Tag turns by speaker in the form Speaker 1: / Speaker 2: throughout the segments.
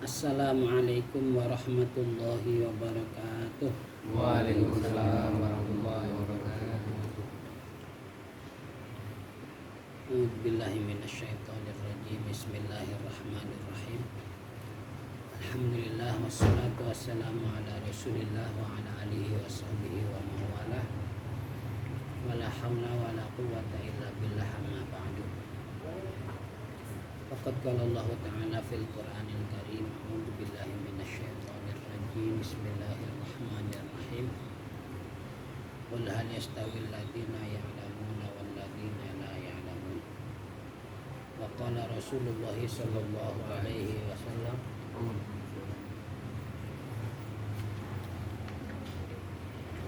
Speaker 1: Assalamualaikum warahmatullahi wabarakatuh.
Speaker 2: Waalaikumsalam warahmatullahi wabarakatuh.
Speaker 1: A'udzubillahi minasyaitonirrajim. Bismillahirrahmanirrahim. Alhamdulillah wassalatu wassalamu ala Rasulillah wa ala alihi wa sahbihi wa mawalah. Wala hawla wala quwwata illa billah amma ba'du. Faqad qala Allah Ta'ala fil Qur'anil Karim. A'udzubillahi minasyaitonir rajim. Bismillahirrahmanirrahim. Qul hal yastawil ladzina ya'lamuna wal ladzina la ya'lamun. Wa qala Rasulullah sallallahu alaihi wasallam,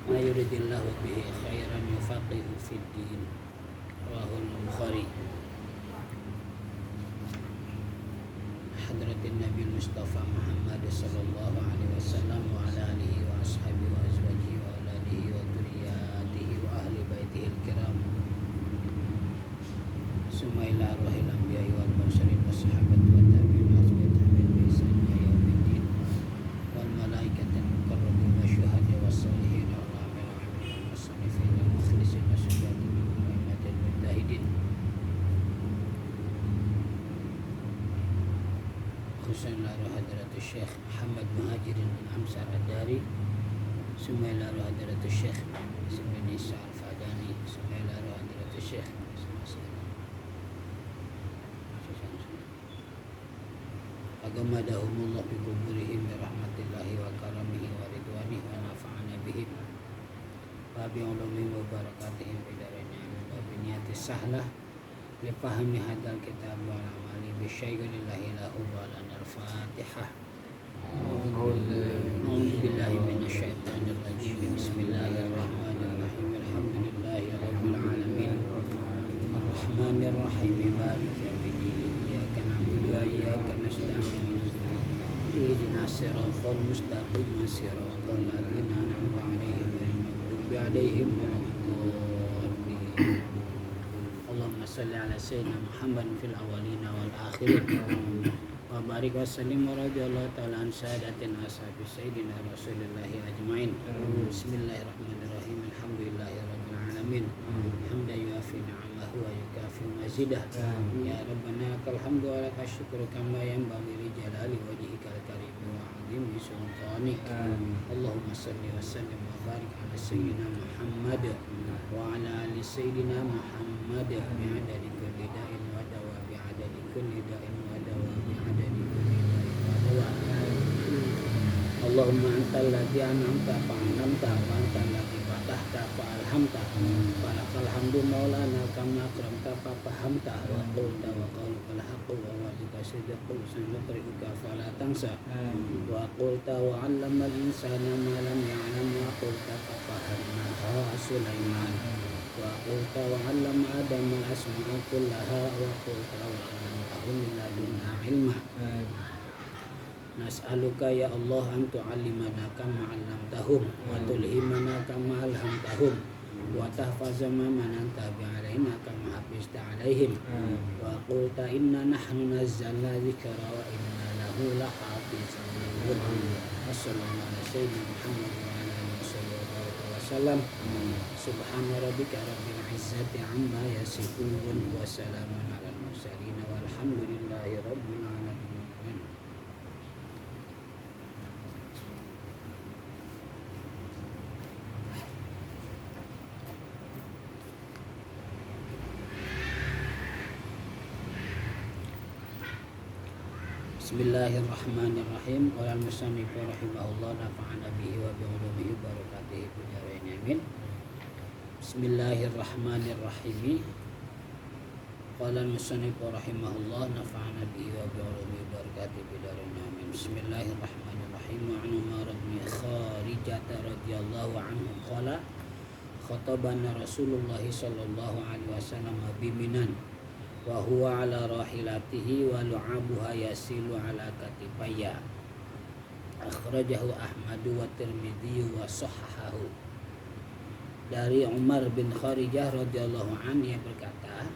Speaker 1: ma yuridillahu bihi khairan yufaqihu fid din. Rawahul Bukhari. Hadratin Nabi Mustafa Muhammad sallallahu alaihi wasallam wa ala alihi wa ashabihi wa azwajihi wa auladihi wa dzurriyyatihi wa ahli baitihi al-kiram. Summa ila arwahil anbiya'i wal mursalin was sahabati wa tabi'in wa tabi'in bi ihsan ila yaumiddin wal malaikatil muqarrabin wa syuhada was sholihin wa amil amilin was sanifin wal mukhlisin wa sujatin wa imatil mujtahidin. Khususan lalu hadratus Syekh Muhammad Muhajirin bin Amsar Ad-Dari, summa lalu hadratus Syekh bin Isa Al-Fadani, summa lalu hadratus Syekh agamadahumullah bi kuburihim bi rahmatillahi wa karamihi wa ridwanihi wa nafa'ana bihim wa bi ulumihim wa barakatihim bi darin wa bi niyatis sahlah li fahmi hadzal kitab wal amali bi syai'in lillahi lahu wa lana al-fatihah. A'udzu billahi minasyaitonir rajim. Bismillahirrahmanirrahim. Alhamdulillahi rabbil alamin. Arrahmanir rahim. Maliki yaumiddin. Iyyaka na'budu wa iyyaka nasta'in. Ihdinas siratal mustaqim. Siratal ladzina an'amta 'alaihim ghairil maghdubi 'alaihim waladdallin. Allahumma shalli ala sayyidina Muhammad fil awwalina wal akhirin. Wa barik wa sallim wa radhiyallahu ta'ala an sadatina ashabi sayyidina Rasulillah ajmain. Bismillahirrahmanirrahim. Alhamdulillahi rabbil alamin. Hamdan yuafi ni'amahu wa yukafi mazidah. Ya Rabbana lakal hamdu wa lakal syukru kama yanbaghi li jalali wajhikal karim wa 'azimi sultanik. Allahumma shalli wa sallim wa barik ala sayyidina Muhammad wa ala ali sayyidina Muhammad bi'adadi kulli da'in wa dawa bi'adadi kulli da'in wa dawa bi'adadi kulli da'in wa dawa. Allahumma antal ladzi an'amta fa'an'amta wa antal ladzi fatahta fa'alhamta wa lakal hamdu maulana kama akramta fa fahamta wa qulta wa qaulukal haqqu wa wa'dika sidqu sanukri'uka fala tansa wa qulta wa 'allamal insana ma lam ya'lam wa qulta fa fahamnaha Sulaiman wa qulta wa 'allama Adama al-asma'a kullaha wa qulta wa 'allamnahu min ladunna 'ilma. Nas'aluka ya Allah an tu'allimana kama 'allamtahum wa tulhimana kama alhamtahum wa tahfaza ma mananta bi'alaina kama hafizta 'alaihim wa qulta inna nahnu nazzalna dzikra wa inna lahu lahafizun. Wassallallahu ala sayyidina Muhammad wa ala alihi wa sallam. Subhana rabbika rabbil izzati amma yasifun wa salamun alal mursalin walhamdulillahi rabbil alamin. Bismillahirrahmanirrahim. Qala al-musannif rahimahullah nafa'ana bihi wa bi ulumihi barakatihi fid dharain amin. Bismillahirrahmanirrahim. Qala al-musannif rahimahullah nafa'ana bihi wa bi ulumihi barakatihi fid dharain amin. Bismillahirrahmanirrahim. Wa an Umar bin Kharijah radhiyallahu anhu qala khatabana Rasulullah sallallahu alaihi wasallam bi Minan wa huwa ala rahilatihi wa lu'abuha yasilu ala katipaya. Akhrajahu Ahmad wa Tirmidzi wa sahahahu. Dari Umar bin Kharijah radhiyallahu anhu yang berkata,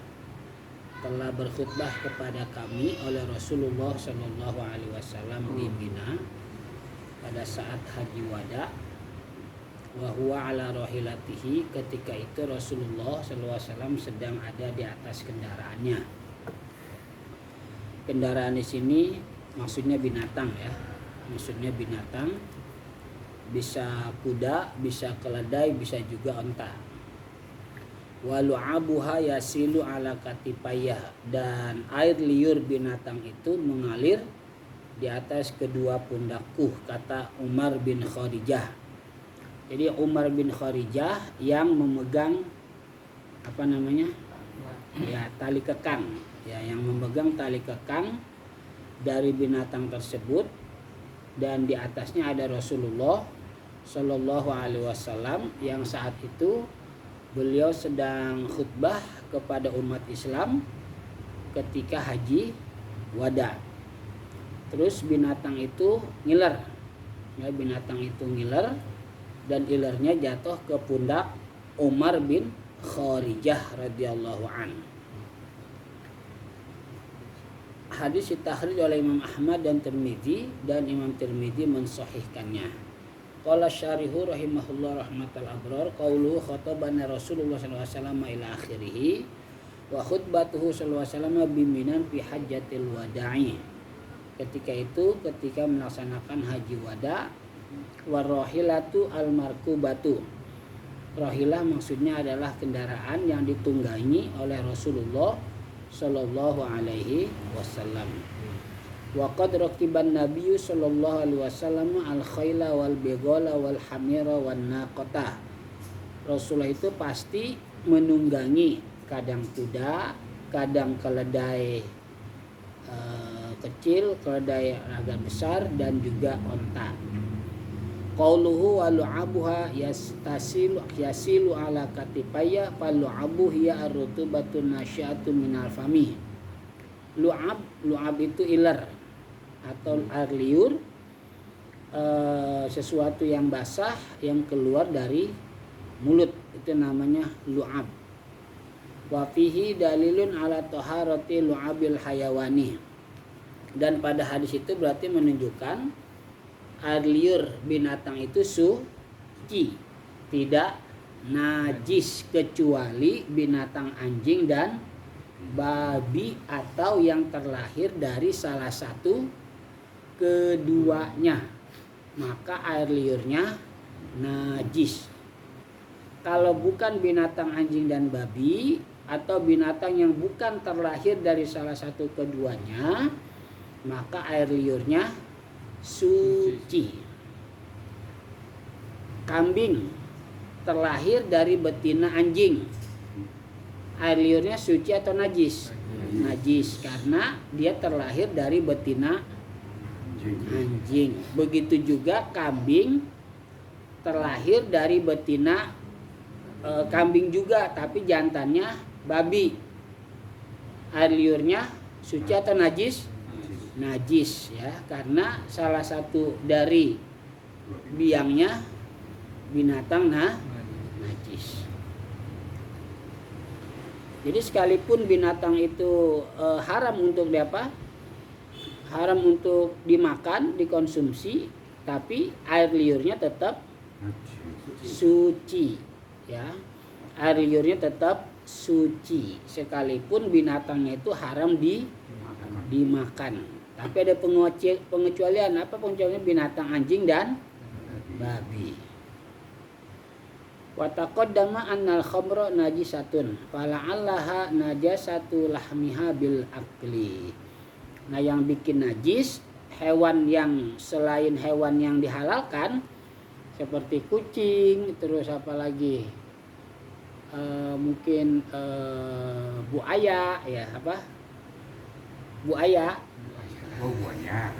Speaker 1: telah berkhutbah kepada kami oleh Rasulullah Shallallahu Alaihi Wasallam di Mina pada saat haji wada. Wa huwa ala rahilatihi, ketika itu Rasulullah Shallallahu Alaihi Wasallam sedang ada di atas kendaraannya. Kendaraan di sini maksudnya binatang ya, maksudnya binatang, bisa kuda, bisa keledai, bisa juga onta. Walu'abuha yasilu ala katipayah, dan air liur binatang itu mengalir di atas kedua pundakku, kata Umar bin Kharijah. Jadi Umar bin Kharijah yang memegang apa namanya? Ya, tali kekang, ya, yang memegang tali kekang dari binatang tersebut, dan di atasnya ada Rasulullah Shallallahu Alaihi Wasallam yang saat itu beliau sedang khutbah kepada umat Islam ketika haji wada. Terus binatang itu ngiler, ya, binatang itu ngiler dan ilernya jatuh ke pundak Umar bin Kharijah radhiyallahu an. Hadis ditahrir oleh Imam Ahmad dan Tirmidzi, dan Imam Tirmidzi mensahihkannya. Qala syarihu rahimahullah rahmatal abrar, qauluhu khatabana Rasulullah sallallahu alaihi wasallam ila akhirih wa khutbatuhu sallallahu alaihi wasallam biminan fi hajjatil wada'i. Ketika itu, ketika melaksanakan haji wada, warahilatu almarkubatu. Rahilah maksudnya adalah kendaraan yang ditunggangi oleh Rasulullah sallallahu alaihi wasallam. Wa qad raqiban nabiyyu sallallahu alaihi wasallam al-khaila wal bighala wal hamira wan naqata. Rasulullah itu pasti menunggangi kadang kuda, kadang keledai kecil, keledai agak besar, dan juga onta. Qauluhu wa lu'abuha yasilu ala katipaya fa lu'abu hiya ar-rutubatun nasyatu minal fami. Lu'ab itu iler atau air liur, sesuatu yang basah yang keluar dari mulut, itu namanya lu'ab. Wa fihi dalilun ala taharati lu'abil hayawani. Dan pada hadis itu berarti menunjukkan air liur binatang itu suci, tidak najis, kecuali binatang anjing dan babi atau yang terlahir dari salah satu keduanya, maka air liurnya najis. Kalau bukan binatang anjing dan babi atau binatang yang bukan terlahir dari salah satu keduanya, maka air liurnya suci. Kambing terlahir dari betina anjing, air liurnya suci atau najis? Najis, karena dia terlahir dari betina anjing. Begitu juga kambing terlahir dari betina kambing juga, tapi jantannya babi. Air liurnya suci atau najis? Najis, ya, karena salah satu dari biangnya binatang najis. Jadi sekalipun binatang itu haram untuk diapa? Haram untuk dimakan, dikonsumsi, tapi air liurnya tetap suci, ya. Air liurnya tetap suci sekalipun binatangnya itu haram dimakan. Tapi ada pengecualian. Apa pengecualiannya? Binatang anjing dan babi. Wa taqaddama annal khamra najisatun fala'allaha najasatu lahmiha bil akli. Nah, yang bikin najis hewan yang selain hewan yang dihalalkan seperti kucing, terus apa lagi? Mungkin buaya, ya, apa? Buaya.
Speaker 2: Oh, buaya.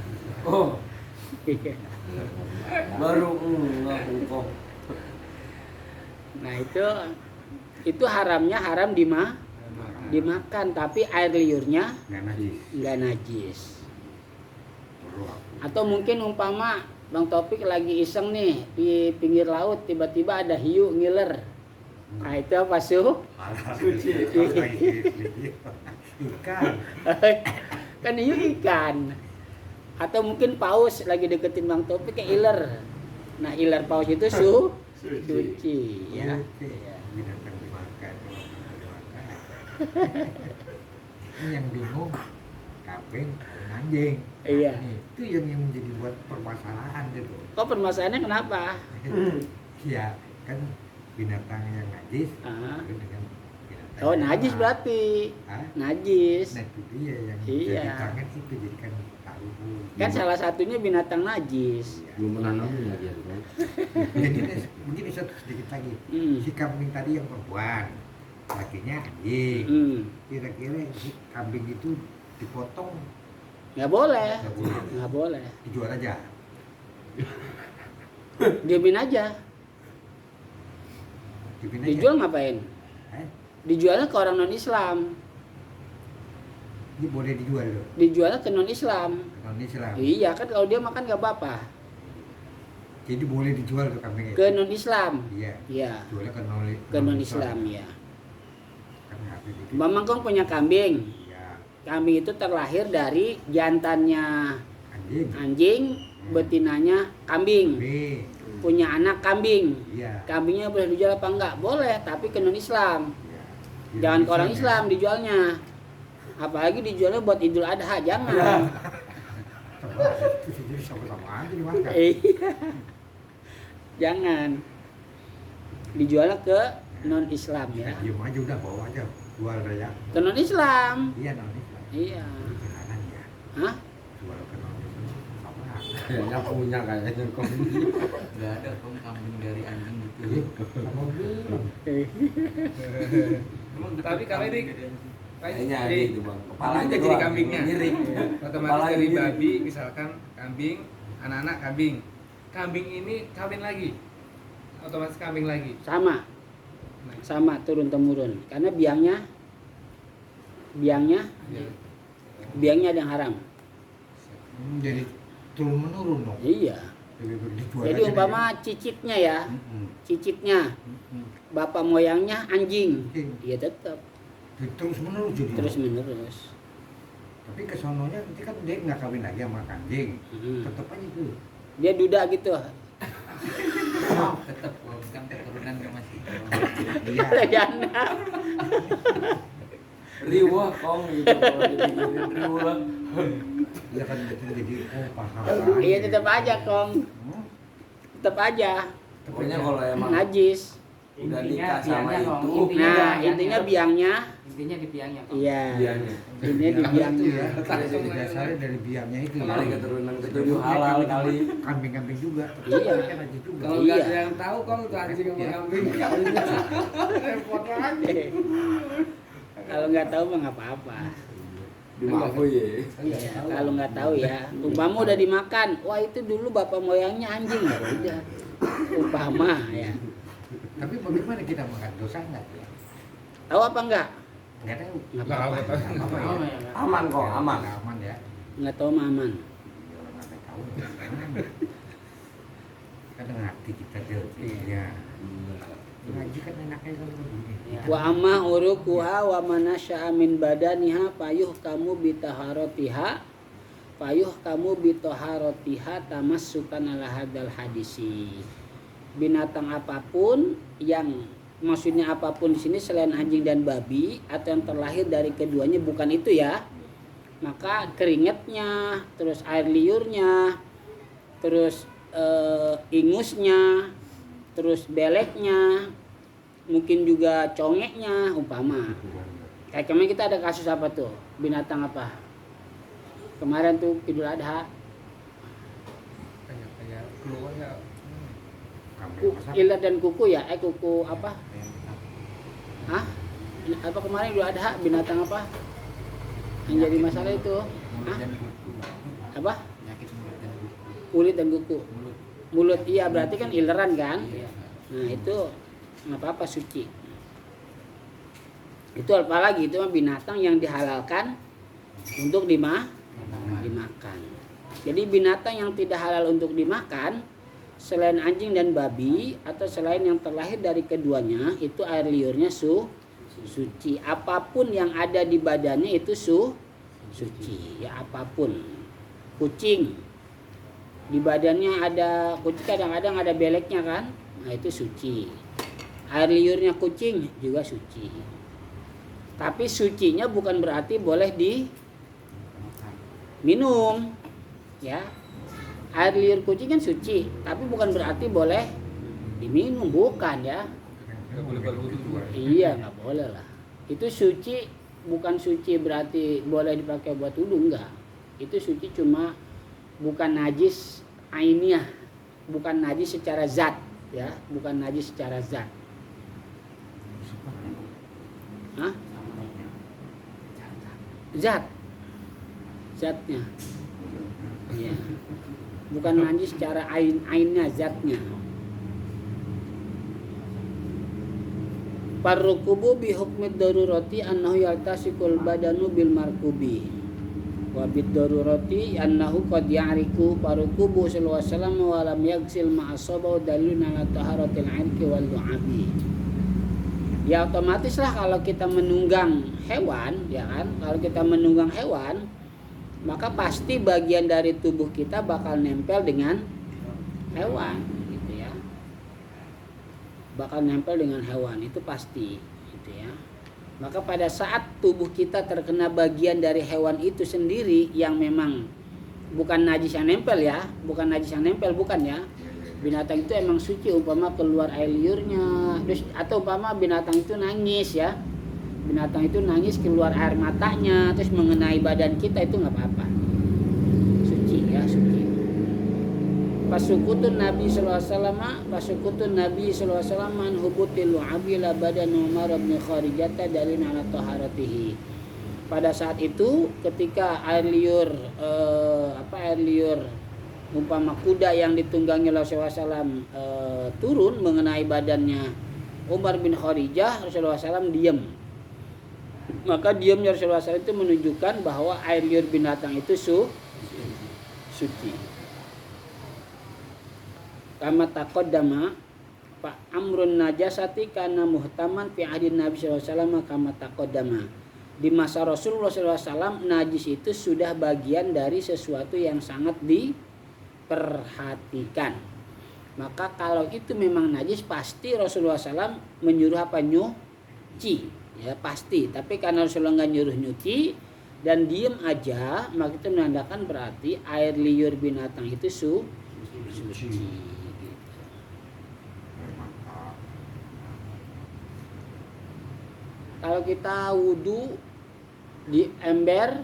Speaker 2: Oh. Baru engkau.
Speaker 1: Nah, itu haramnya haram dimakan, tapi air liurnya enggak najis. Atau mungkin umpama Bang Taufik lagi iseng nih di pinggir laut, tiba-tiba ada hiu ngiler. Nah itu apa
Speaker 2: Suci. Ikan.
Speaker 1: Kan hiu ikan. Atau mungkin paus lagi deketin Bang Topik kayak iler. Nah iler paus itu suci ya. Iya.
Speaker 2: Binatang dimakan. Ini yang bingung kambing dan anjing.
Speaker 1: Iya.
Speaker 2: Itu yang menjadi buat permasalahan gitu.
Speaker 1: Kok permasalahannya kenapa?
Speaker 2: Ya kan binatang yang najis
Speaker 1: Ah.
Speaker 2: dengan binatang
Speaker 1: Oh
Speaker 2: yang
Speaker 1: najis
Speaker 2: halal.
Speaker 1: berarti.
Speaker 2: Hah?
Speaker 1: Najis.
Speaker 2: Nah itu dia yang
Speaker 1: Iya.
Speaker 2: jadi tangan itu jadikan tahu.
Speaker 1: Kan salah satunya binatang najis.
Speaker 2: Iya.
Speaker 3: Belum menanamnya dia kan.
Speaker 2: Jadi begini satu sedikit lagi.
Speaker 1: Hmm.
Speaker 2: Si kambing tadi yang perempuan, lakinya anjing.
Speaker 1: Hmm.
Speaker 2: Kira-kira si kambing itu dipotong
Speaker 1: Nggak boleh.
Speaker 2: nggak boleh,
Speaker 1: Nggak boleh.
Speaker 2: dijual aja.
Speaker 1: Diemin aja.
Speaker 2: Dipin aja.
Speaker 1: Dijual ngapain?
Speaker 2: Eh,
Speaker 1: Dijualnya ke orang non Islam.
Speaker 2: ini boleh dijual loh.
Speaker 1: Dijualnya ke non Islam.
Speaker 2: Non Islam.
Speaker 1: Iya kan kalau dia makan nggak apa-apa.
Speaker 2: Jadi boleh dijual tuh kambingnya.
Speaker 1: Ke non Islam.
Speaker 2: Iya.
Speaker 1: Iya.
Speaker 2: Jualnya
Speaker 1: Ke non Islam ya.
Speaker 2: Kan habis itu.
Speaker 1: Mamang Kong punya kambing.
Speaker 2: Iya.
Speaker 1: Kambing itu terlahir dari jantannya
Speaker 2: Anjing.
Speaker 1: anjing, betinanya kambing.
Speaker 2: B.
Speaker 1: Punya anak kambing.
Speaker 2: Iya.
Speaker 1: Kambingnya boleh dijual apa enggak? Boleh, tapi ke non Islam.
Speaker 2: Iya.
Speaker 1: Jangan ke orang
Speaker 2: ya.
Speaker 1: Islam dijualnya. Apalagi dijualnya buat Idul Adha, jangan.
Speaker 2: Itu jadi sama-sama aja dimakan.
Speaker 1: Iya. Jangan. Dijualnya ke non Islam ya.
Speaker 2: Diam aja udah bawa aja. Jual aja.
Speaker 1: Ke non Islam.
Speaker 2: Iya non Islam.
Speaker 1: Iya.
Speaker 2: Jangan ya.
Speaker 1: Hah?
Speaker 2: Jual ke non Islam. Apa?
Speaker 3: Kayaknya punya kayaknya kok.
Speaker 4: Nggak ada kok kambing dari anjing gitu.
Speaker 2: Kamu bilang.
Speaker 4: Emang
Speaker 5: Tapi kalau ini
Speaker 3: Kayaknya ada
Speaker 5: jadi
Speaker 3: itu bang.
Speaker 5: kepalanya jadi
Speaker 3: doang,
Speaker 5: kambingnya.
Speaker 3: Mirip.
Speaker 5: otomatis
Speaker 3: Kepalanya
Speaker 5: dari
Speaker 3: mirip.
Speaker 5: babi misalkan kambing, anak-anak kambing. Kambing ini kawin lagi. Otomatis kambing lagi.
Speaker 1: Sama.
Speaker 5: Nah,
Speaker 1: Sama turun temurun. Karena biangnya
Speaker 5: ya.
Speaker 1: ada yang haram.
Speaker 2: Jadi turun menurun dong.
Speaker 1: Iya.
Speaker 2: Dijual
Speaker 1: Jadi
Speaker 2: aja
Speaker 1: umpama cicitnya ya,
Speaker 2: deh.
Speaker 1: cicitnya bapak moyangnya anjing.
Speaker 2: Anjing.
Speaker 1: Iya tetap
Speaker 2: Terus menurun jadi.
Speaker 1: terus menerus.
Speaker 2: Tapi kesononya nanti kan dia nggak kawin lagi sama anjing.
Speaker 1: Hmm.
Speaker 2: Tetap aja tuh.
Speaker 1: Dia duda gitu.
Speaker 4: Tetap kan keturunan masih.
Speaker 2: Iya.
Speaker 1: Jangan.
Speaker 3: Riwah kong gitu kalau dipikirin riwah.
Speaker 2: Iya kan betul jadi paham.
Speaker 1: Iya tetap aja Kong.
Speaker 2: Hmm?
Speaker 1: Tetap aja
Speaker 3: Pokoknya kalau emang
Speaker 1: najis.
Speaker 3: udah nikah sama
Speaker 4: biangnya, Kong.
Speaker 3: itu,
Speaker 1: Nah, intinya biangnya
Speaker 4: Intinya di biangnya kok.
Speaker 1: iya.
Speaker 3: biangnya.
Speaker 1: Intinya di
Speaker 2: Itu
Speaker 1: biangnya.
Speaker 2: ya. Jadi dasarnya dari biangnya itu ya.
Speaker 3: Kali keturunan ketujuh halal kali.
Speaker 2: Kambing-kambing juga.
Speaker 1: Iya.
Speaker 2: Kan aja juga.
Speaker 5: Kalau nggak
Speaker 1: Iya.
Speaker 5: ada yang tahu kong tuh anjing sama
Speaker 2: Iya.
Speaker 5: kambing. Repot lagi.
Speaker 1: Kalau nggak tahu mah nggak apa-apa.
Speaker 3: Dimaafui ya.
Speaker 1: Iya, kalau nggak tahu ya. Umpama udah dimakan, wah itu dulu bapak moyangnya anjing ya udah. Umpama ya.
Speaker 2: Tapi bagaimana kita makan dosa nggak ya?
Speaker 1: Tahu apa enggak?
Speaker 2: Nggak tahu.
Speaker 1: Nggak
Speaker 5: Nggak
Speaker 1: apa-apa.
Speaker 5: tahu.
Speaker 2: Nggak apa-apa
Speaker 4: Oh,
Speaker 2: ya.
Speaker 4: ya.
Speaker 3: Aman kok, aman.
Speaker 2: Aman ya.
Speaker 1: Nggak tahu mah aman.
Speaker 2: Ya, orang nggak tahu. Kadang hati kita deh.
Speaker 1: Iya.
Speaker 2: Ya. Ngaji kan enaknya kan begini.
Speaker 1: Wa amma urukuha wa manasya'a min badaniha payuh kamu bitaharatiha tamassukan ala hadal hadisi. Binatang apapun yang maksudnya apapun di sini selain anjing dan babi atau yang terlahir dari keduanya bukan itu ya. Maka keringetnya, terus air liurnya, terus ingusnya, terus beleknya, mungkin juga congeknya umpama. Kayak kemarin kita ada kasus apa tuh? Binatang apa? Kemarin tuh Idul Adha,
Speaker 5: Kayak keluar ya.
Speaker 2: Kambing masak.
Speaker 1: ilat dan kuku ya? Kuku apa? Hah? Apa kemarin Idul Adha binatang apa? Yang jadi masalah itu?
Speaker 4: Mulut
Speaker 1: Hah?
Speaker 4: dan kuku.
Speaker 1: Apa?
Speaker 4: Penyakit mulut dan kuku.
Speaker 1: Kulit dan kuku.
Speaker 4: Mulut.
Speaker 1: Mulut iya berarti kan ileran kan?
Speaker 4: Iya.
Speaker 1: Nah itu nggak apa-apa suci. Itu apalagi itu mah binatang yang dihalalkan untuk dimakan. Jadi binatang yang tidak halal untuk dimakan selain anjing dan babi atau selain yang terlahir dari keduanya itu air liurnya suci. Apapun yang ada di badannya itu suci. Ya apapun. Kucing di badannya ada, kucing kadang-kadang ada beleknya kan, nah itu suci. Air liurnya kucing juga suci. Tapi sucinya bukan berarti boleh diminum, ya. Air liur kucing kan suci, tapi bukan berarti boleh diminum, bukan ya.
Speaker 5: Nggak boleh berwudu juga.
Speaker 1: Iya, nggak boleh lah. Itu suci, bukan suci berarti boleh dipakai buat wudu, enggak. Itu suci cuma bukan najis ainiyah, bukan najis secara zat, ya, bukan najis secara zat. Hah? Zatnya. Iya. Bukan najis secara ainnya, zatnya. Parrukubu bi hukmid darurati annahu yaltasikul badanu bil markubi. Wa bid darurati annahu qad ya'riku parrukubu sallallahu alaihi wasallam wa lam yaghsil ma'asabahu dalilun ala taharatil 'irqi wal du'abi. Ya otomatis lah kalau kita menunggang hewan, ya kan? Kalau kita menunggang hewan, maka pasti bagian dari tubuh kita bakal nempel dengan hewan, gitu ya. Bakal nempel dengan hewan, itu pasti, gitu ya. Maka pada saat tubuh kita terkena bagian dari hewan itu sendiri yang memang bukan najis yang nempel ya, bukan najis yang nempel, bukan ya. Binatang itu emang suci, umpama keluar air liurnya, terus atau umpama binatang itu nangis ya, binatang itu nangis keluar air matanya, terus mengenai badan kita, itu nggak apa-apa, suci ya, suci. Pasukutun Nabi sallallahu alaihi wasallam an hubutil abila badan Umar bin Kharijata dalil ala taharatihi. Pada saat itu ketika air liur umpama kuda yang ditunggangi Rasulullah SAW turun mengenai badannya Umar bin Kharijah, Rasulullah SAW diam. Maka diamnya Rasulullah SAW itu menunjukkan bahwa air liur binatang itu suci. Kama taqaddama fa amrun najasati kana muhtaman fi ahdin Nabi sallallahu alaihi wasallam kama taqaddama. Di masa Rasulullah SAW najis itu sudah bagian dari sesuatu yang sangat diperhatikan. Maka kalau itu memang najis pasti Rasulullah SAW menyuruh apa? Nyuci, ya pasti. Tapi karena Rasulullah nggak nyuruh nyuci dan diem aja, maka itu menandakan berarti air liur binatang itu suci. Kalau kita wudu di ember,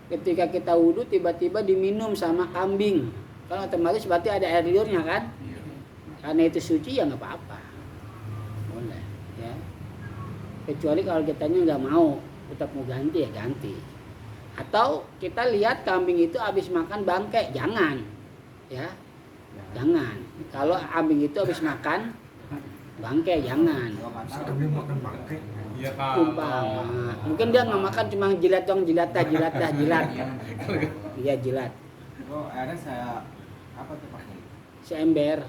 Speaker 1: ketika kita wudu tiba-tiba diminum sama kambing, kan otomatis berarti ada air liurnya kan? Karena itu suci ya nggak apa-apa, boleh ya. Kecuali kalau kitanya nggak mau, tetap mau ganti ya ganti. Atau kita lihat kambing itu habis makan bangkai, jangan, ya, jangan. Kalau kambing itu habis makan bangkai jangan.
Speaker 2: Kambing makan bangkai.
Speaker 5: Iya
Speaker 1: Umpama mungkin dia nggak makan cuma jilat dong, jilat. Iya jilat.
Speaker 2: Oh, ada saya apa tuh pakai?
Speaker 1: Seember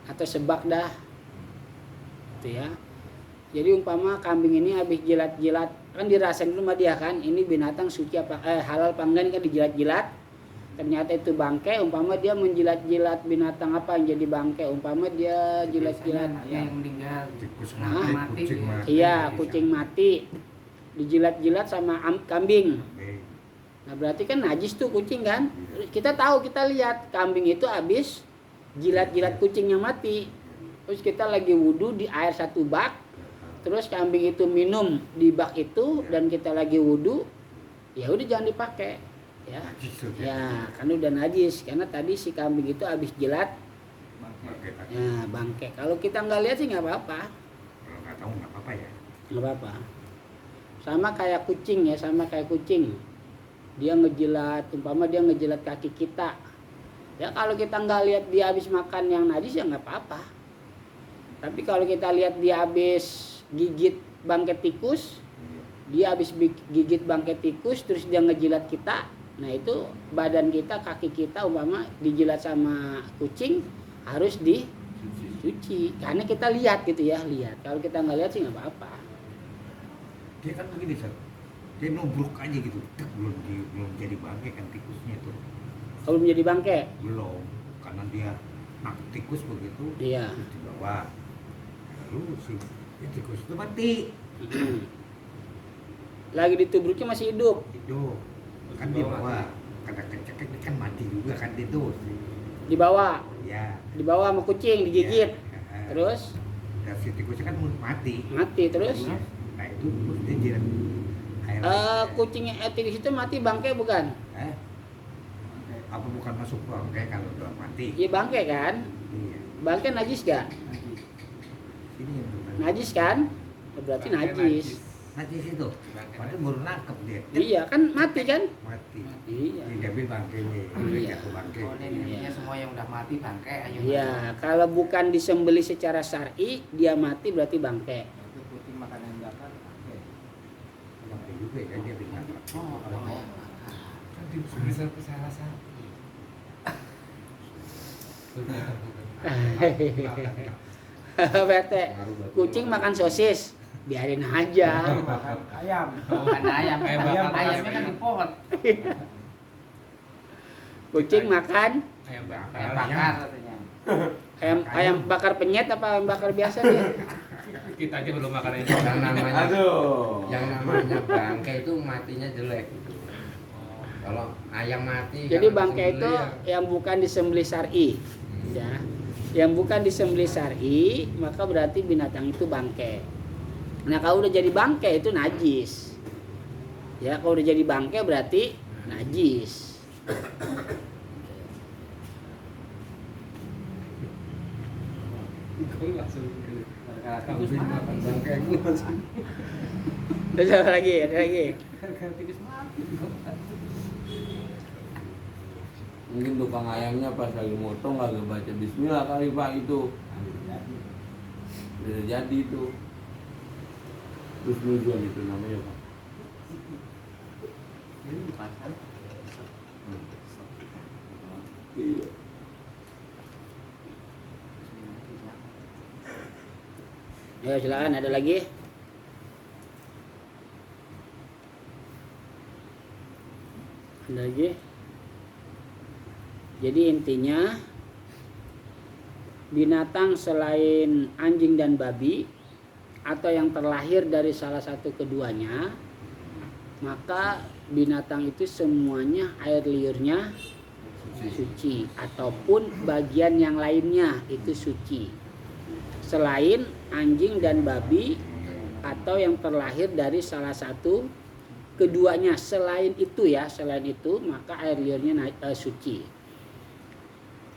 Speaker 1: atau sebak dah, itu ya. Jadi umpama kambing ini habis jilat-jilat, kan dirasain dulu sama dia kan, ini binatang suci apa halal apa enggak, kan dijilat-jilat. Ternyata itu bangkai, umpama dia menjilat-jilat binatang apa yang jadi bangkai, umpama dia jilat-jilat
Speaker 4: yang meninggal,
Speaker 2: Tikus
Speaker 1: Hah?
Speaker 2: mati, kucing mati.
Speaker 1: iya kucing mati dijilat-jilat sama kambing. Nah berarti kan najis tuh kucing kan. Kita tahu, kita lihat kambing itu habis jilat-jilat kucing yang mati, terus kita lagi wudu di air satu bak, terus kambing itu minum di bak itu dan kita lagi wudu, ya udah jangan dipakai ya. Ya kan udah najis karena tadi si kambing itu habis jilat ya bangkai. Kalau kita nggak lihat sih nggak apa-apa.
Speaker 2: Kalau nggak tahu nggak apa-apa ya.
Speaker 1: Nggak apa-apa. Sama kayak kucing ya, sama kayak kucing. Dia ngejilat, umpama dia ngejilat kaki kita. Ya kalau kita nggak lihat dia habis makan yang najis ya nggak apa-apa. Tapi kalau kita lihat dia habis gigit bangkai tikus, dia habis gigit bangkai tikus terus dia ngejilat kita, Nah itu badan kita, kaki kita umpama dijilat sama kucing harus dicuci karena kita lihat gitu ya, lihat. Kalau kita nggak lihat sih nggak apa-apa.
Speaker 2: Dia kan begini Sat, dia nubruk aja gitu, belum jadi bangke kan tikusnya tuh,
Speaker 1: Kalau menjadi bangke,
Speaker 2: belum, karena dia tikus begitu,
Speaker 1: iya.
Speaker 2: terus dibawa, lalu si tikus itu mati,
Speaker 1: Lagi ditubruknya masih hidup,
Speaker 2: itu kan dibawa, karena kecekek kan mati juga kan itu,
Speaker 1: dibawa
Speaker 2: ya,
Speaker 1: sama kucing, digigit,
Speaker 2: ya.
Speaker 1: terus
Speaker 2: Dan si tikusnya kan mati,
Speaker 1: terus
Speaker 2: nah itu terus dia jilat air.
Speaker 1: kucingnya tikus itu mati bangke bukan?
Speaker 2: Apa bukan masuk bangke kalau udah mati?
Speaker 1: Iya bangke kan?
Speaker 2: Iya.
Speaker 1: Bangke najis gak?
Speaker 2: Ini yang benar.
Speaker 1: Najis kan? Berarti
Speaker 5: Bangke
Speaker 1: najis.
Speaker 2: Najis itu, padahal baru nangkep dia.
Speaker 1: Iya kan mati kan?
Speaker 2: Mati.
Speaker 1: Iya.
Speaker 2: Diambil bangkainya,
Speaker 1: Iya.
Speaker 2: jatuh bangkai.
Speaker 4: Oh, ini intinya semua yang udah mati bangke ayo.
Speaker 1: Iya, kalau bukan disembelih secara syar'i, dia mati berarti bangke.
Speaker 4: Itu putih makanan bakar.
Speaker 2: Bangkai juga ya dia bilang.
Speaker 4: Oh, orang ya.
Speaker 5: Kan bisa salah satu.
Speaker 1: Bete, kucing makan sosis, biarin aja.
Speaker 4: Makan ayam. Bukan ayam, ayamnya kan di pohon.
Speaker 1: Kucing makan
Speaker 5: Ayam bakar.
Speaker 4: Ayam bakar katanya.
Speaker 1: ayam bakar penyet apa ayam bakar biasa dia?
Speaker 5: Kita aja belum makan ayam
Speaker 3: Yang
Speaker 5: bakar.
Speaker 3: namanya
Speaker 6: Aduh.
Speaker 3: yang namanya bangke itu matinya jelek gitu. Kalau ayam mati
Speaker 1: Jadi
Speaker 3: karena
Speaker 1: bangke itu
Speaker 3: disembelih
Speaker 1: yang bukan disembelih syar'i, ya. Yang bukan disembelih syar'i, maka berarti binatang itu bangke. Nah, kalau udah jadi bangke itu najis. Ya, kalau udah jadi bangke berarti najis.
Speaker 5: Langsung
Speaker 3: Kambing makan bangke itu langsung.
Speaker 1: Ada lagi.
Speaker 4: Tikus mati.
Speaker 3: Mungkin tukang ayamnya pas lagi motong kagak baca bismillah kali Pak itu. Bisa jadi itu. Terus nujuan itu namanya Pak.
Speaker 4: Ini pasar.
Speaker 3: Iya.
Speaker 1: Ya, silakan ada lagi. Ada lagi. Jadi intinya binatang selain anjing dan babi atau yang terlahir dari salah satu keduanya, maka binatang itu semuanya air liurnya suci ataupun bagian yang lainnya itu suci. Selain anjing dan babi atau yang terlahir dari salah satu keduanya, selain itu maka air liurnya suci.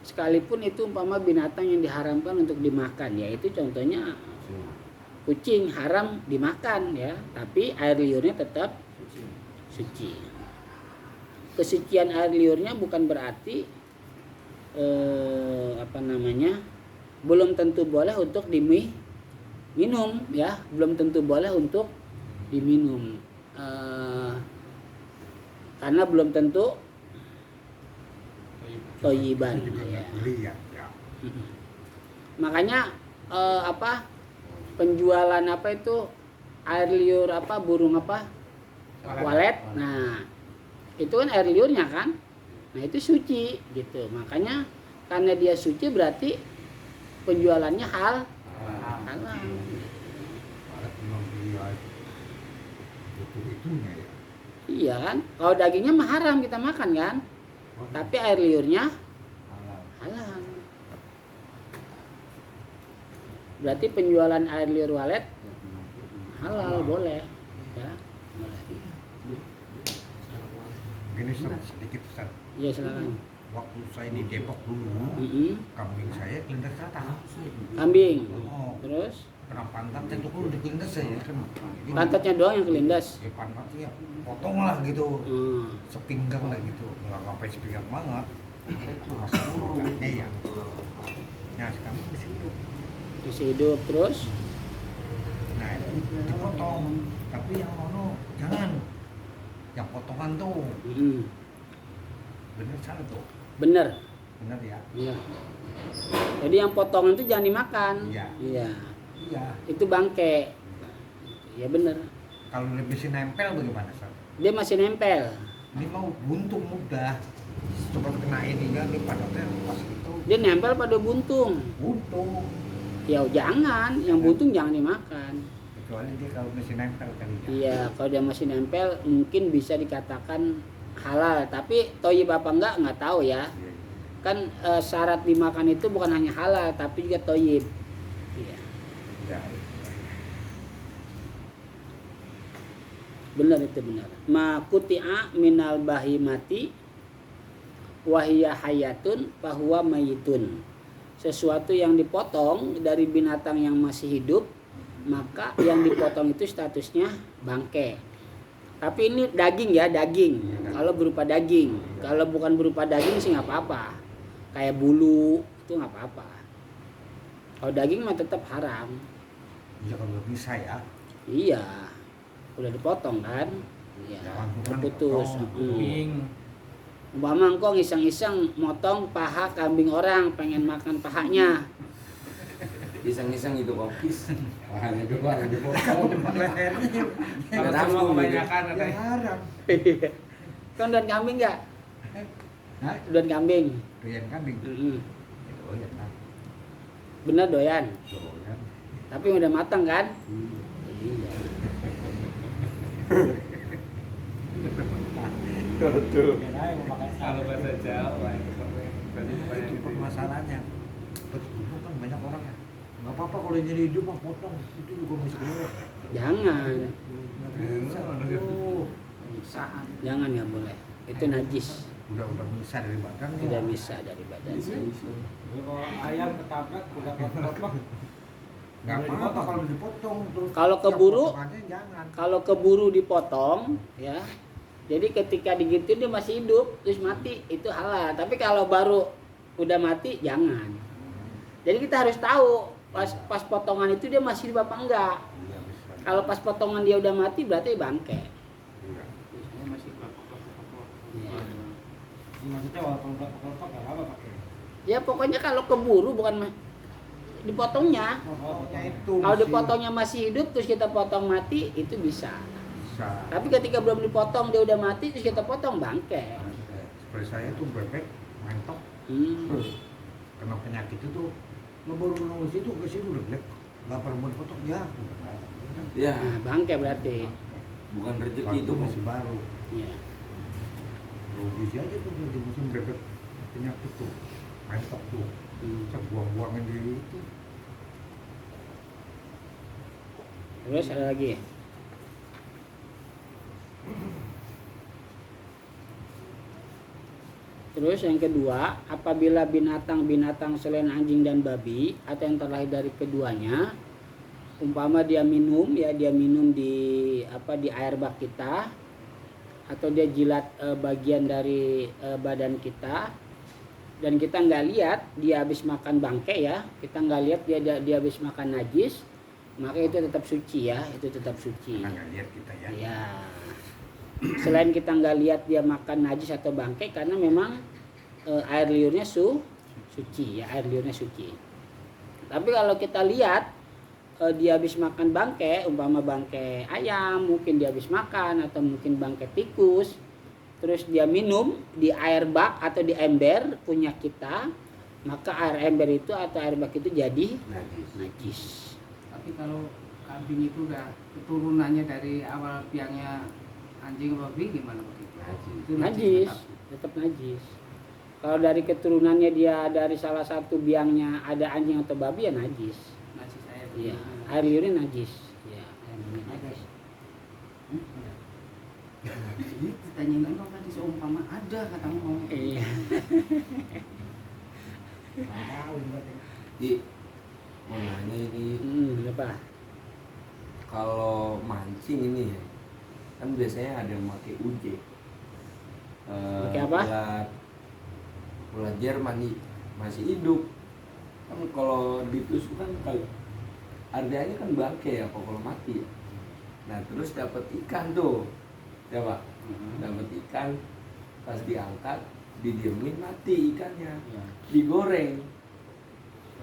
Speaker 1: Sekalipun itu umpama binatang yang diharamkan untuk dimakan, yaitu contohnya kucing haram dimakan ya, tapi air liurnya tetap suci. Kesucian air liurnya bukan berarti belum tentu boleh untuk diminum ya, belum tentu boleh untuk diminum karena belum tentu toyiban ya. Makanya penjualan itu air liur burung walet, nah itu kan air liurnya kan, nah itu suci gitu. Makanya karena dia suci berarti penjualannya halal.
Speaker 2: Itunya ya.
Speaker 1: Iya kan, kalau dagingnya mah haram kita makan kan, tapi air liurnya halal. Berarti penjualan air liur walet halal boleh ya.
Speaker 2: Gini sedikit Ustaz.
Speaker 1: Iya silakan.
Speaker 2: Waktu saya di Depok dulu, kambing saya kelindas rata.
Speaker 1: Kambing.
Speaker 2: Oh,
Speaker 1: Terus
Speaker 2: kena pantatnya tuh kalau di kelindas saya kan.
Speaker 1: pantatnya doang yang kelindas.
Speaker 2: Ya pantatnya potong lah gitu,
Speaker 1: Hmm.
Speaker 2: sepinggang lah gitu, nggak sampai sepinggang banget. Masuk pantatnya ya. Nah sekarang di situ.
Speaker 1: Masih hidup terus.
Speaker 2: Nah itu dipotong, tapi yang jangan, yang potongan tuh. Bener salah tuh.
Speaker 1: Bener.
Speaker 2: Bener ya.
Speaker 1: Iya. Jadi yang potongan itu jangan dimakan.
Speaker 2: Iya.
Speaker 1: Iya.
Speaker 2: Iya.
Speaker 1: Itu bangke. Ya bener.
Speaker 2: Kalau lebih nempel bagaimana, Sar?
Speaker 1: Dia masih nempel.
Speaker 2: Ini mau buntung mudah. Coba kena ini kan di pantatnya pas itu
Speaker 1: Dia nempel pada buntung.
Speaker 2: buntung.
Speaker 1: Ya jangan, yang buntung jangan dimakan.
Speaker 2: Kecuali dia kalau masih nempel kali ya.
Speaker 1: Iya, kalau dia masih nempel mungkin bisa dikatakan halal. Tapi toyib apa enggak tahu ya.
Speaker 2: Iya, iya.
Speaker 1: Kan syarat dimakan itu bukan hanya halal tapi juga toyib. Iya.
Speaker 2: Ya.
Speaker 1: Benar itu benar. Ma kuti'a minal bahimati wahiyya hayatun fahuwa mayitun. Sesuatu yang dipotong dari binatang yang masih hidup, maka yang dipotong itu statusnya bangke. Tapi ini daging ya, daging. Kalau berupa daging, kalau bukan berupa daging sih nggak apa-apa. Kayak bulu itu nggak apa-apa. Kalau daging mah tetap haram.
Speaker 2: Iya kalau bisa ya.
Speaker 1: Iya, udah dipotong kan? Iya,
Speaker 2: Jangan
Speaker 1: terputus.
Speaker 2: potong.
Speaker 5: Kuping.
Speaker 1: Umpama engkau iseng-iseng motong paha kambing orang, pengen makan pahanya.
Speaker 3: Iseng-iseng itu kopis. Pahanya juga yang dipotong.
Speaker 2: Lehernya
Speaker 5: Kalau
Speaker 3: Haram
Speaker 5: semua
Speaker 3: tuh,
Speaker 5: kebanyakan
Speaker 2: yang
Speaker 5: katanya.
Speaker 2: haram.
Speaker 1: Kan dan kambing nggak?
Speaker 2: Hah?
Speaker 1: Dan kambing.
Speaker 2: Doyan kambing.
Speaker 1: Mm-mm.
Speaker 2: Doyan lah.
Speaker 1: Bener doyan.
Speaker 2: Doyan.
Speaker 1: Tapi udah matang kan? Iya.
Speaker 5: Kalau bahasa Jawa itu
Speaker 2: Itu permasalahannya. Betul kan banyak orang ya. Nggak apa-apa kalau jadi hidup mah potong. Itu juga masih boleh.
Speaker 1: Jangan.
Speaker 2: Nggak bisa. Oh,
Speaker 1: Saat. Jangan nggak boleh. Itu najis.
Speaker 2: udah bisa dari badan.
Speaker 1: Tidak bisa dari badan.
Speaker 6: Kalau ayam ketabrak udah kotak-kotak.
Speaker 2: Nggak apa-apa kalau dipotong terus.
Speaker 1: Kalau keburu,
Speaker 2: potongannya jangan.
Speaker 1: kalau keburu dipotong, ya. Jadi ketika digituin dia masih hidup terus mati itu halal. Tapi kalau baru udah mati jangan. Jadi kita harus tahu pas potongan itu dia masih hidup apa enggak.
Speaker 2: Iya, bisa.
Speaker 1: Kalau pas potongan dia udah mati berarti bangke.
Speaker 2: Iya.
Speaker 4: Masih kelapa-kelapa.
Speaker 1: Ya.
Speaker 6: Maksudnya walaupun kotak-kotak nggak apa pakai.
Speaker 1: Ya pokoknya kalau keburu bukan dipotongnya.
Speaker 2: Potongnya itu.
Speaker 1: Kalau
Speaker 2: mesti
Speaker 1: dipotongnya masih hidup terus kita potong mati itu bisa.
Speaker 2: bisa.
Speaker 1: Tapi ketika belum dipotong dia udah mati terus kita potong bangke.
Speaker 2: Seperti saya tuh bebek mentok kena penyakit itu lo baru nunggu situ ke situ udah jelek nggak perlu mau dipotong ya
Speaker 3: Ya,
Speaker 1: Nah, bangke berarti.
Speaker 3: bukan rezeki
Speaker 2: waktu
Speaker 3: itu.
Speaker 2: masih baru
Speaker 1: Ya.
Speaker 2: logis aja tuh di musim bebek penyakit tuh mentok tuh saya buang-buangin di itu
Speaker 1: Terus ada lagi. Terus yang kedua, apabila binatang-binatang selain anjing dan babi atau yang terlahir dari keduanya, umpama dia minum ya dia minum di air bak kita atau dia jilat bagian dari badan kita dan kita nggak lihat dia habis makan bangke ya, kita nggak lihat dia habis makan najis, maka itu tetap suci ya, itu tetap suci.
Speaker 2: karena nggak lihat kita ya
Speaker 1: Ya. Selain kita nggak lihat dia makan najis atau bangke karena memang air liurnya suci ya, air liurnya suci. Tapi kalau kita lihat dia habis makan bangke, umpama bangke ayam, mungkin dia habis makan atau mungkin bangke tikus, terus dia minum di air bak atau di ember punya kita, maka air ember itu atau air bak itu jadi najis.
Speaker 4: Tapi kalau kambing itu udah keturunannya dari awal biangnya anjing atau babi gimana begitu? Itu
Speaker 1: Najis,
Speaker 4: tetap.
Speaker 1: tetap najis. Kalau dari keturunannya dia dari salah satu biangnya ada anjing atau babi ya najis.
Speaker 4: Najis air.
Speaker 1: Iya, air liurnya najis. Iya, air liurnya najis.
Speaker 4: Jadi ditanyain dong tadi seumpama ada kata ngomong.
Speaker 1: Iya.
Speaker 3: Di mau nanya ini
Speaker 1: Apa?
Speaker 3: kalau mancing ini ya, kan biasanya ada yang pakai uje.
Speaker 1: Pakai apa?
Speaker 3: Ulat Jerman masih hidup. Kan kalau ditusuk kan harganya kan bangke ya kalau mati. Nah terus dapat ikan tuh, ya Pak, dapat ikan pas diangkat didiemin mati ikannya,
Speaker 1: Ya.
Speaker 3: digoreng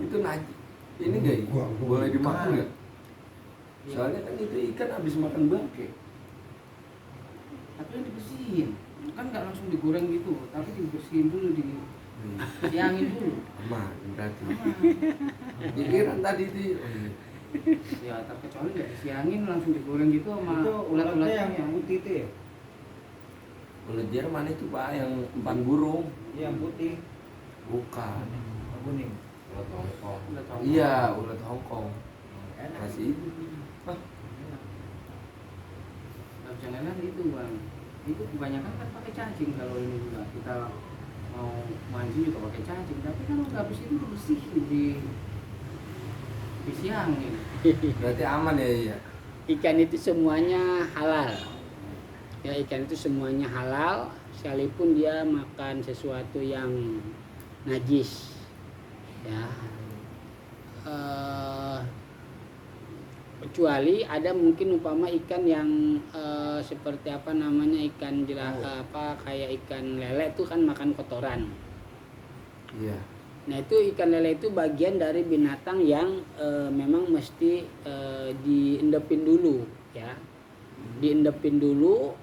Speaker 3: itu najis. Ini nggak boleh dimakan nggak? Soalnya kan itu ikan habis makan bangke.
Speaker 4: Tapi kan dibersihin, kan nggak langsung digoreng gitu, tapi dibersihin dulu, disiangin dulu.
Speaker 3: Aman berarti. Pikiran tadi itu.
Speaker 4: Ya terkecuali nggak disiangin langsung digoreng gitu sama
Speaker 6: Itu ulatnya
Speaker 4: ulat-ulatnya.
Speaker 6: yang putih itu ya?
Speaker 3: Ulat Jerman itu Pak yang empan burung.
Speaker 6: Yang putih,
Speaker 3: Bukan.
Speaker 6: kuning.
Speaker 3: Ulat Hongkong.
Speaker 4: Ulat Hongkong.
Speaker 3: Iya, ulat Hongkong.
Speaker 6: Enak.
Speaker 3: Masih itu. Hah?
Speaker 4: Nah, jangan itu bang, itu kebanyakan kan pakai cacing. Kalau ini juga kita mau mancing juga pakai cacing, tapi kan udah habis itu dibersihin, disiangin.
Speaker 3: Berarti aman ya, iya.
Speaker 1: Ikan itu semuanya halal. Ya, ikan itu semuanya halal, sekalipun dia makan sesuatu yang najis. Ya. Kecuali ada mungkin umpama ikan yang seperti apa namanya, ikan apa kayak ikan lele itu kan makan kotoran.
Speaker 3: Iya.
Speaker 1: Nah itu ikan lele itu bagian dari binatang yang memang mesti diendepin dulu ya, diendepin dulu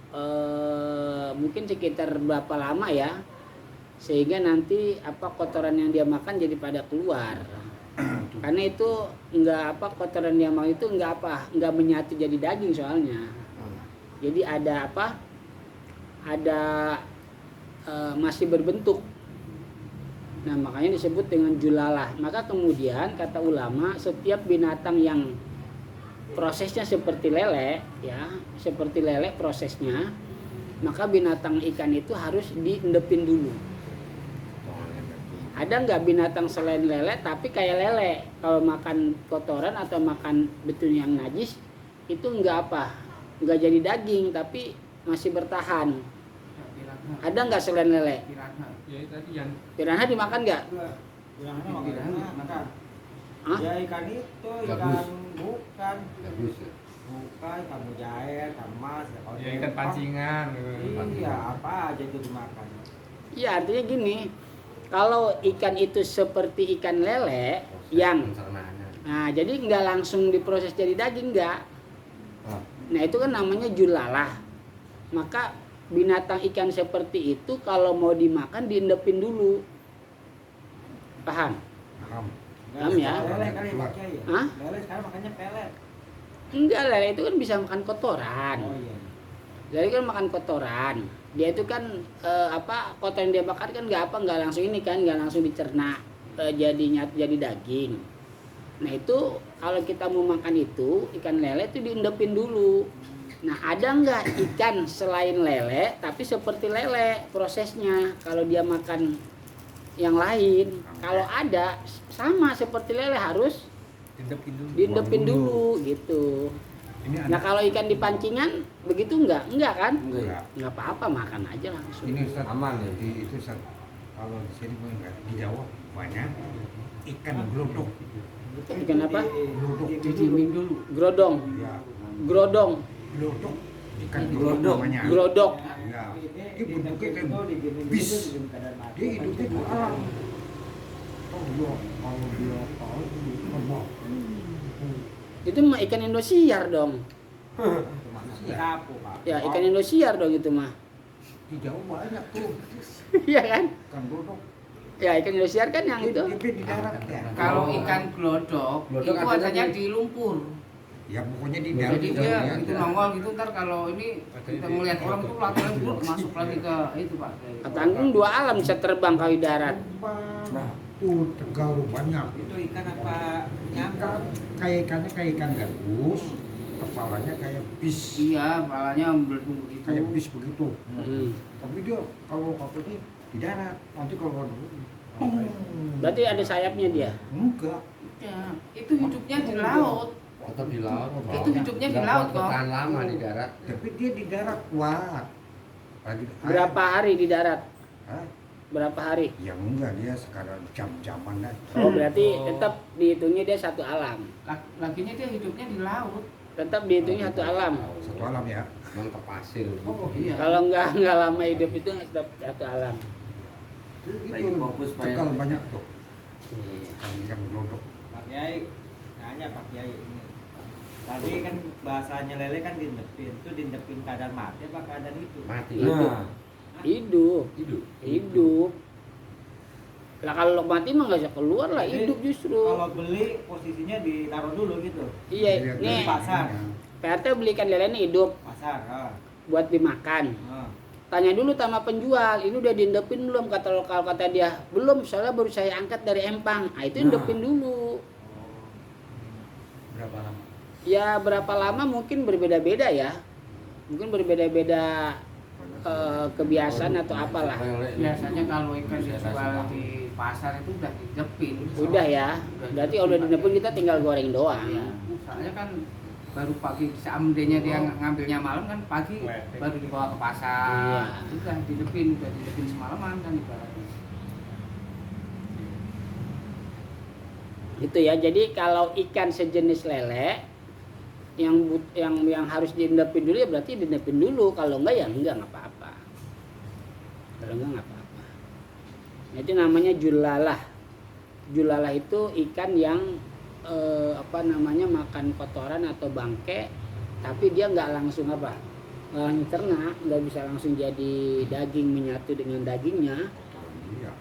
Speaker 1: mungkin sekitar berapa lama ya, sehingga nanti apa kotoran yang dia makan jadi pada keluar. Karena itu enggak apa, kotoran dia makan itu enggak menyatu jadi daging soalnya. Jadi ada apa? Ada masih berbentuk. Nah makanya disebut dengan julalah. Maka kemudian kata ulama, setiap binatang yang prosesnya seperti lele ya, seperti lele prosesnya, maka binatang ikan itu harus diendepin dulu. Ada nggak binatang selain lele tapi kayak lele, kalau makan kotoran atau makan betul yang najis itu nggak jadi daging tapi masih bertahan. Ada nggak selain lele?
Speaker 4: Piranha.
Speaker 5: Ya itu tadi yang
Speaker 1: Piranha dimakan nggak?
Speaker 6: Piranha makan.
Speaker 1: Hah?
Speaker 6: Ya ikan itu,
Speaker 3: Gabus.
Speaker 6: bukan.
Speaker 3: Bagus ya.
Speaker 6: Bukan, ikan mujair, ikan mas, kalau
Speaker 5: ya ikan pancingan gitu.
Speaker 6: Iya, apa aja itu dimakan.
Speaker 1: Iya artinya gini, kalau ikan itu seperti ikan lele yang nah jadi nggak langsung diproses jadi daging, nggak. Nah itu kan namanya julalah. Maka binatang ikan seperti itu kalau mau dimakan diendepin dulu. Paham?
Speaker 2: Paham.
Speaker 1: Paham ya?
Speaker 6: Lele kali pakai ya.
Speaker 1: Hah?
Speaker 6: Lele sekarang makannya pelet.
Speaker 1: Enggak, lele itu kan bisa makan kotoran.
Speaker 6: Oh iya.
Speaker 1: Lele kan makan kotoran. Dia itu kan kotoran yang dia makan kan nggak langsung ini kan, nggak langsung dicerna jadi daging. Nah itu kalau kita mau makan itu ikan lele itu diendepin dulu. Nah ada nggak ikan selain lele tapi seperti lele prosesnya kalau dia makan yang lain? Kalau ada sama seperti lele harus diendepin dulu gitu.
Speaker 2: Ini
Speaker 1: Nah kalau ikan di pancingan begitu enggak kan?
Speaker 3: Enggak.
Speaker 1: Nggak apa-apa, makan aja langsung.
Speaker 2: Ini Ustaz,
Speaker 3: Aman ya?
Speaker 2: itu Ustaz, kalau di sini enggak, di Jawa banyak ikan glodok.
Speaker 1: Ikan apa?
Speaker 2: Glodok.
Speaker 4: Didiemin dulu.
Speaker 1: Grodong.
Speaker 2: Ya,
Speaker 1: Glodok.
Speaker 2: glodok. Ikan
Speaker 3: Glodok.
Speaker 2: glodok namanya.
Speaker 1: Glodok.
Speaker 2: Ya, dia bentuknya kayak bis. Dia hidupnya di alam. Oh iya, kalau dia tahu itu kerbau.
Speaker 1: Itu mah ikan Indosiar dong.
Speaker 6: Sapu, Pak.
Speaker 1: Ya ikan Indosiar dong itu mah.
Speaker 2: Di Jawa banyak tuh
Speaker 1: Iya kan?
Speaker 2: ikan glodok.
Speaker 1: Ya ikan Indosiar kan yang itu.
Speaker 2: Dia di darat ya.
Speaker 4: Kalau ikan glodok
Speaker 3: Glodok
Speaker 4: itu
Speaker 3: adanya
Speaker 4: adanya
Speaker 3: di-
Speaker 4: di lumpur.
Speaker 2: Ya pokoknya di darat.
Speaker 4: Jadi
Speaker 2: juga
Speaker 4: dia
Speaker 2: ya.
Speaker 4: itu nongol gitu, ntar kalau ini kita melihat orang tuh lateral dulu masuk lagi ke itu Pak.
Speaker 1: Kata Anggung 2 alam bisa terbang kali darat.
Speaker 2: Nah, tuh Tegal tuh banyak.
Speaker 6: Itu ikan apa nyangka?
Speaker 2: Ikannya kayak ikan gabus, kepalanya kayak bis,
Speaker 4: Iya, kepalanya melengkung gitu.
Speaker 2: kayak bis begitu. Tapi dia kalau katanya di darat, nanti kalau
Speaker 1: Berarti ada sayapnya dia.
Speaker 2: enggak,
Speaker 4: Ya, itu hidupnya di laut.
Speaker 3: Tetap di laut.
Speaker 4: Itu hidupnya di laut kok.
Speaker 3: Bertahan lama di darat.
Speaker 2: tapi dia di darat kuat. Lagi
Speaker 1: Berapa hari di darat?
Speaker 2: Hah?
Speaker 1: Berapa hari?
Speaker 2: Ya enggak, dia sekarang jam-jaman kan.
Speaker 1: Oh berarti tetap dihitungnya dia satu alam.
Speaker 4: Laginya dia hidupnya di laut.
Speaker 1: Tetap dihitungnya satu alam.
Speaker 2: Satu alam ya.
Speaker 3: Mantap pasir.
Speaker 4: Oh iya.
Speaker 1: Kalau nggak lama hidup itu tetap satu alam.
Speaker 3: Lagi fokus
Speaker 2: cekal
Speaker 3: payah.
Speaker 2: banyak tuh
Speaker 1: Iya.
Speaker 2: yang gelodok.
Speaker 6: Pak Kiai, nanya Pak Kiai ini. Tadi kan bahasanya lele kan diindepin, itu diindepin keadaan mati apa keadaan hidup?
Speaker 2: Mati.
Speaker 3: Nah,
Speaker 1: Hidup.
Speaker 3: hidup.
Speaker 1: Hidup. Lah kalau lo mati mah nggak bisa keluar lah,
Speaker 6: Jadi,
Speaker 1: hidup justru.
Speaker 6: Kalau beli posisinya ditaruh dulu gitu.
Speaker 1: Iya,
Speaker 2: Lihat
Speaker 1: nih
Speaker 2: dari
Speaker 6: pasar.
Speaker 2: ininya.
Speaker 1: PRT belikan lele ini hidup
Speaker 6: Pasar,
Speaker 1: buat dimakan. Tanya dulu sama penjual, ini udah diindepin belum? Kata lokal, kata dia belum, soalnya baru saya angkat dari empang. Ah itu indepin dulu.
Speaker 2: Berapa lama?
Speaker 1: Ya berapa lama mungkin berbeda-beda ya. Mungkin berbeda-beda kebiasaan atau apalah.
Speaker 4: Biasanya kalau ikan dijual di pasar itu udah dijepin.
Speaker 1: Udah ya. Berarti kalau udah diindepin kita tinggal goreng doang.
Speaker 4: Iya. Soalnya kan baru pagi seandainya dia ngambilnya malam kan pagi baru dibawa ke pasar.
Speaker 1: Iya.
Speaker 4: Udah dijepin semalaman kan ibaratnya.
Speaker 1: Itu ya. Jadi kalau ikan sejenis lele yang harus diindepin dulu ya berarti diindepin dulu. Kalau enggak ya enggak apa-apa. Kalau enggak apa-apa. Nah, itu namanya julalah. Julalah itu ikan yang makan kotoran atau bangke, tapi dia nggak langsung nggak langsung ternak, nggak bisa langsung jadi daging menyatu dengan dagingnya.
Speaker 2: Iya.